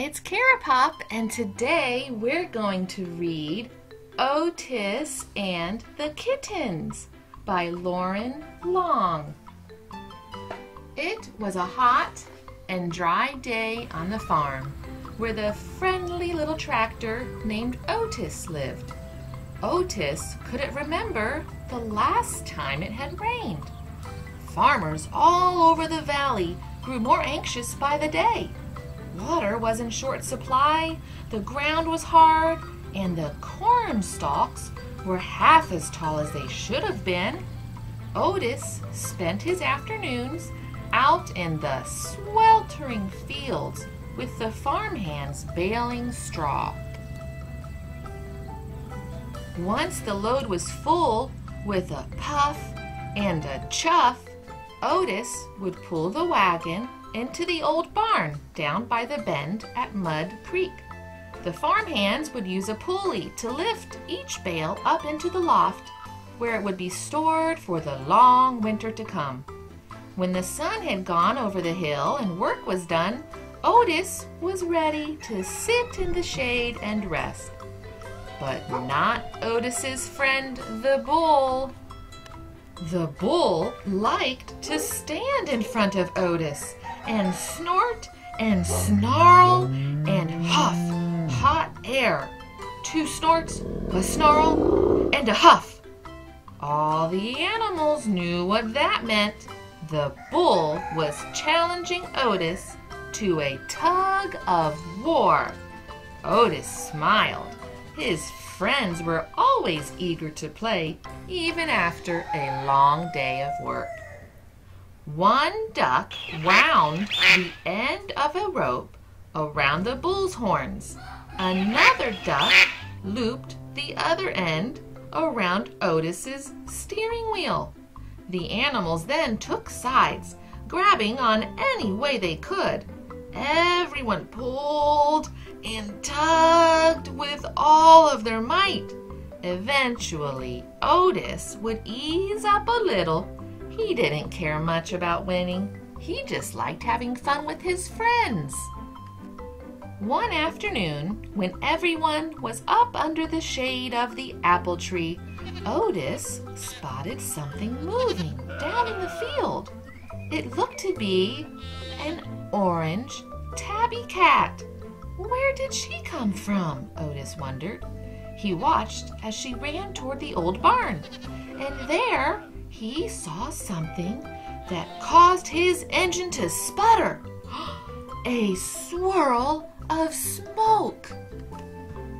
it's Carapop, and today we're going to read Otis and the Kittens by Lauren Long. It was a hot and dry day on the farm where the friendly little tractor named Otis lived. Otis couldn't remember the last time it had rained. Farmers all over the valley grew more anxious by the day. Water was in short supply, the ground was hard, and the corn stalks were half as tall as they should have been. Otis spent his afternoons out in the sweltering fields with the farmhands baling straw. Once the load was full, with a puff and a chuff, Otis would pull the wagon into the old barn down by the bend at Mud Creek. The farmhands would use a pulley to lift each bale up into the loft where it would be stored for the long winter to come. When the sun had gone over the hill and work was done, Otis was ready to sit in the shade and rest. But not Otis's friend the bull. The bull liked to stand in front of Otis and snort and snarl and huff hot air. 2 snorts, a snarl, and a huff. All the animals knew what that meant. The bull was challenging Otis to a tug of war. Otis smiled. His friends were always eager to play, even after a long day of work. One duck wound the end of a rope around the bull's horns. Another duck looped the other end around Otis's steering wheel. The animals then took sides, grabbing on any way they could. Everyone pulled and tugged with all of their might. Eventually, Otis would ease up a little. He didn't care much about winning. He just liked having fun with his friends. One afternoon, when everyone was up under the shade of the apple tree, Otis spotted something moving down in the field. It looked to be an orange tabby cat. Where did she come from? Otis wondered. He watched as she ran toward the old barn, and there he saw something that caused his engine to sputter. A swirl of smoke.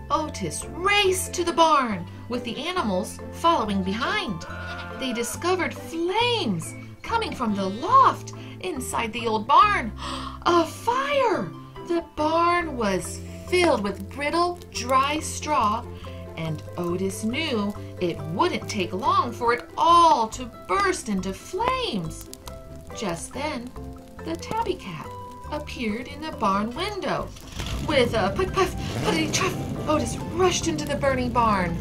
Otis raced to the barn, with the animals following behind. They discovered flames coming from the loft inside the old barn. A fire! The barn was filled with brittle, dry straw, and Otis knew it wouldn't take long for it all to burst into flames. Just then, the tabby cat appeared in the barn window. With a puff, puff, puffity chuff, Otis rushed into the burning barn.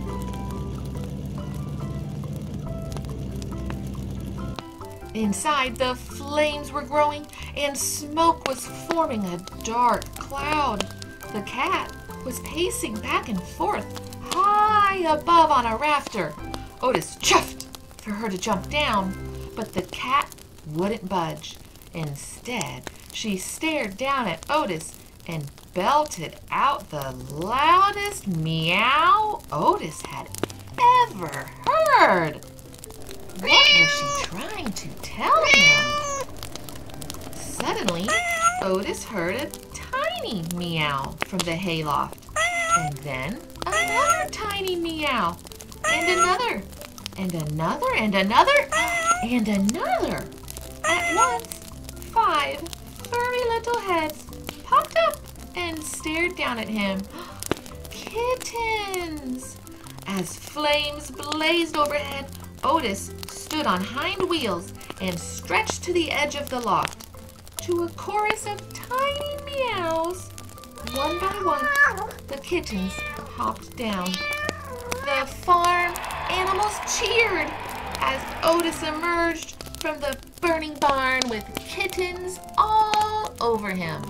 Inside, the flames were growing and smoke was forming a dark cloud. The cat was pacing back and forth, high above on a rafter. Otis chuffed for her to jump down, but the cat wouldn't budge. Instead, she stared down at Otis and belted out the loudest meow Otis had ever heard. What was she trying to tell him? Suddenly, Otis heard a tiny meow from the hayloft, and then another tiny meow, and another, and another, and another, and another. At once, 5 furry little heads popped up and stared down at him. Kittens! As flames blazed overhead, Otis stood on hind wheels and stretched to the edge of the loft. To a chorus of tiny meows, one by one, the kittens hopped down. The farm animals cheered as Otis emerged from the burning barn with kittens all over him.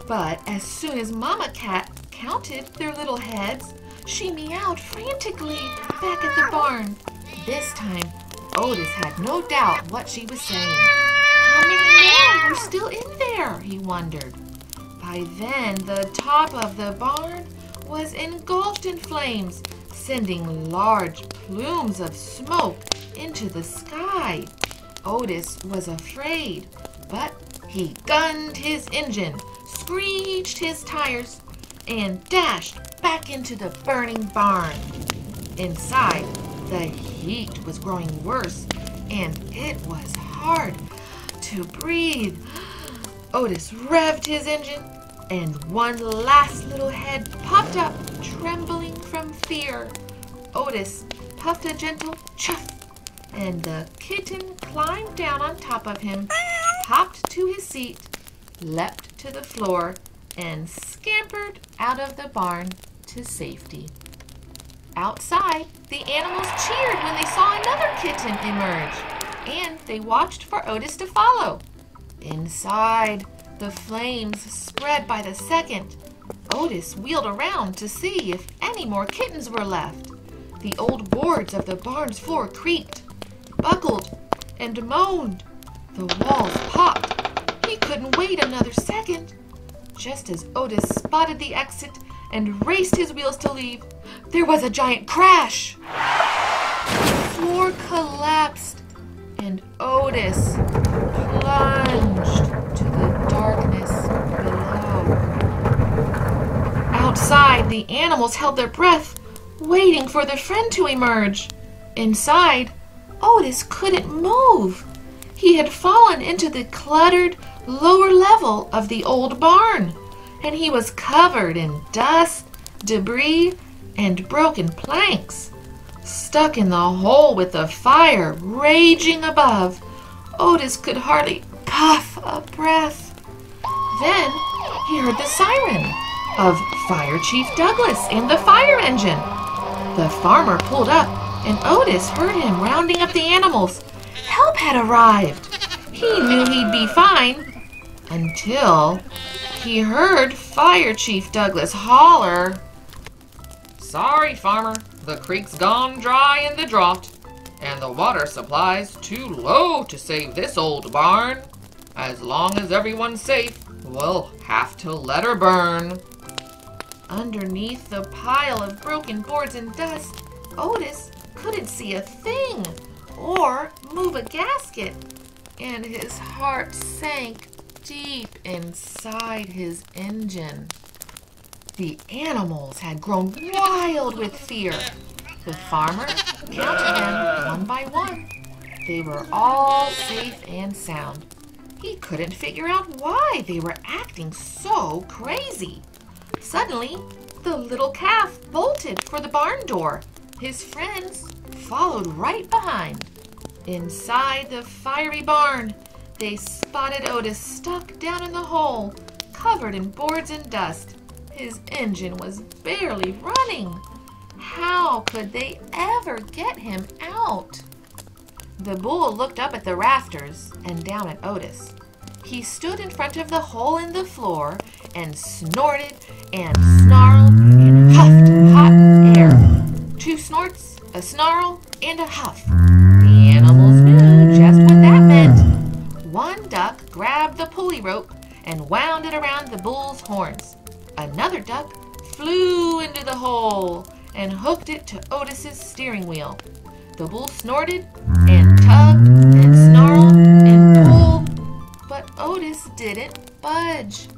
But as soon as Mama Cat counted their little heads, she meowed frantically back at the barn. This time, Otis had no doubt what she was saying. How many more were still in there, he wondered. By then, the top of the barn was engulfed in flames, sending large plumes of smoke into the sky. Otis was afraid, but he gunned his engine, screeched his tires, and dashed back into the burning barn. Inside, the heat was growing worse, and it was hard to breathe. Otis revved his engine, and one last little head popped up, trembling from fear. Otis puffed a gentle chuff, and the kitten climbed down on top of him, hopped to his seat, leapt to the floor, and scampered out of the barn to safety. Outside, the animals cheered when they saw another kitten emerge, and they watched for Otis to follow. Inside, the flames spread by the second. Otis wheeled around to see if any more kittens were left. The old boards of the barn's floor creaked, buckled, and moaned. The walls popped. He couldn't wait another second. Just as Otis spotted the exit and raced his wheels to leave, there was a giant crash. The floor collapsed, and Otis plunged to the darkness below. Outside, the animals held their breath, waiting for their friend to emerge. Inside, Otis couldn't move. He had fallen into the cluttered lower level of the old barn, and he was covered in dust, debris, and broken planks. Stuck in the hole with the fire raging above, Otis could hardly puff a breath. Then he heard the siren of Fire Chief Douglas and the fire engine. The farmer pulled up, and Otis heard him rounding up the animals. Help had arrived. He knew he'd be fine until he heard Fire Chief Douglas holler, "Sorry, farmer, the creek's gone dry in the drought, and the water supply's too low to save this old barn. As long as everyone's safe, we'll have to let her burn." Underneath the pile of broken boards and dust, Otis couldn't see a thing or move a gasket, and his heart sank deep inside his engine. The animals had grown wild with fear. The farmer counted them one by one. They were all safe and sound. He couldn't figure out why they were acting so crazy. Suddenly, the little calf bolted for the barn door. His friends followed right behind. Inside the fiery barn, they spotted Otis stuck down in the hole, covered in boards and dust. His engine was barely running. How could they ever get him out? The bull looked up at the rafters and down at Otis. He stood in front of the hole in the floor and snorted and snarled and huffed hot air. 2 snorts, a snarl, and a huff. The animals knew just what that meant. One duck grabbed the pulley rope and wound it around the bull's horns. Another duck flew into the hole and hooked it to Otis's steering wheel. The bull snorted and tugged and snarled and pulled, but Otis didn't budge.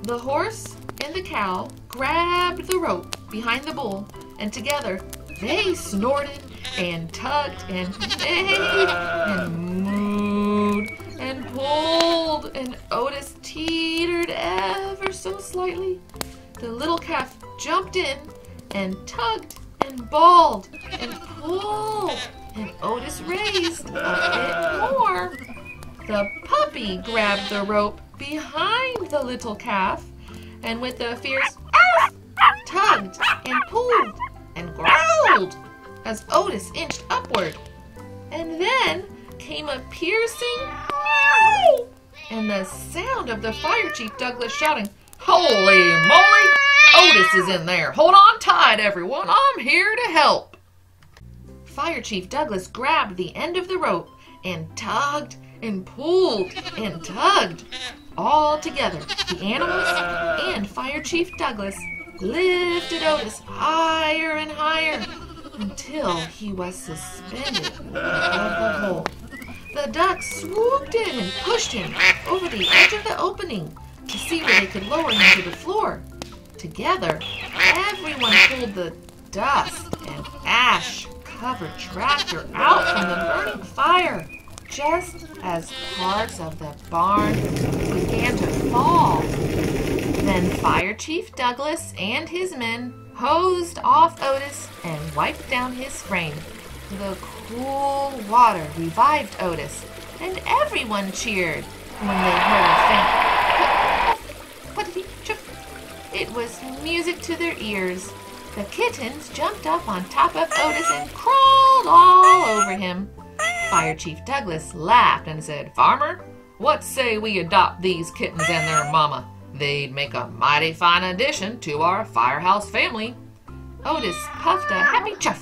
The horse and the cow grabbed the rope behind the bull, and together they snorted and tugged and neighed and mooed and pulled, and Otis teetered ever so slightly. The little calf jumped in and tugged and bawled and pulled, and Otis raised a bit more. The puppy grabbed the rope behind the little calf, and with a fierce "arf!" tugged and pulled and growled as Otis inched upward. And then came a piercing meow, and the sound of the Fire Chief Douglas shouting, Holy moly! Otis is in there. Hold on tight, everyone. I'm here to help. Fire Chief Douglas grabbed the end of the rope and tugged and pulled and tugged. All together, the animals and Fire Chief Douglas lifted Otis higher and higher until he was suspended above the hole. The ducks swooped in and pushed him over the edge of the opening to see where they could lower him to the floor. Together, everyone pulled the dust and ash-covered tractor out from the burning fire, just as parts of the barn began to fall. Then Fire Chief Douglas and his men hosed off Otis and wiped down his frame. The cool water revived Otis, and everyone cheered when they heard a faint what did he chuff? It was music to their ears. The kittens jumped up on top of Otis and crawled all over him. Fire Chief Douglas laughed and said, "Farmer, what say we adopt these kittens and their mama? They'd make a mighty fine addition to our firehouse family." Otis puffed a happy chuff.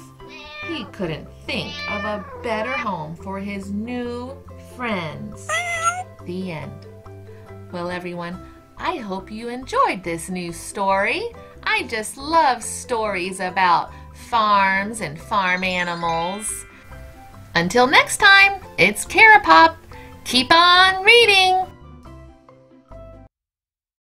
He couldn't think of a better home for his new friends. The end. Well, everyone, I hope you enjoyed this new story. I just love stories about farms and farm animals. Until next time, it's Cara Pop. Keep on reading!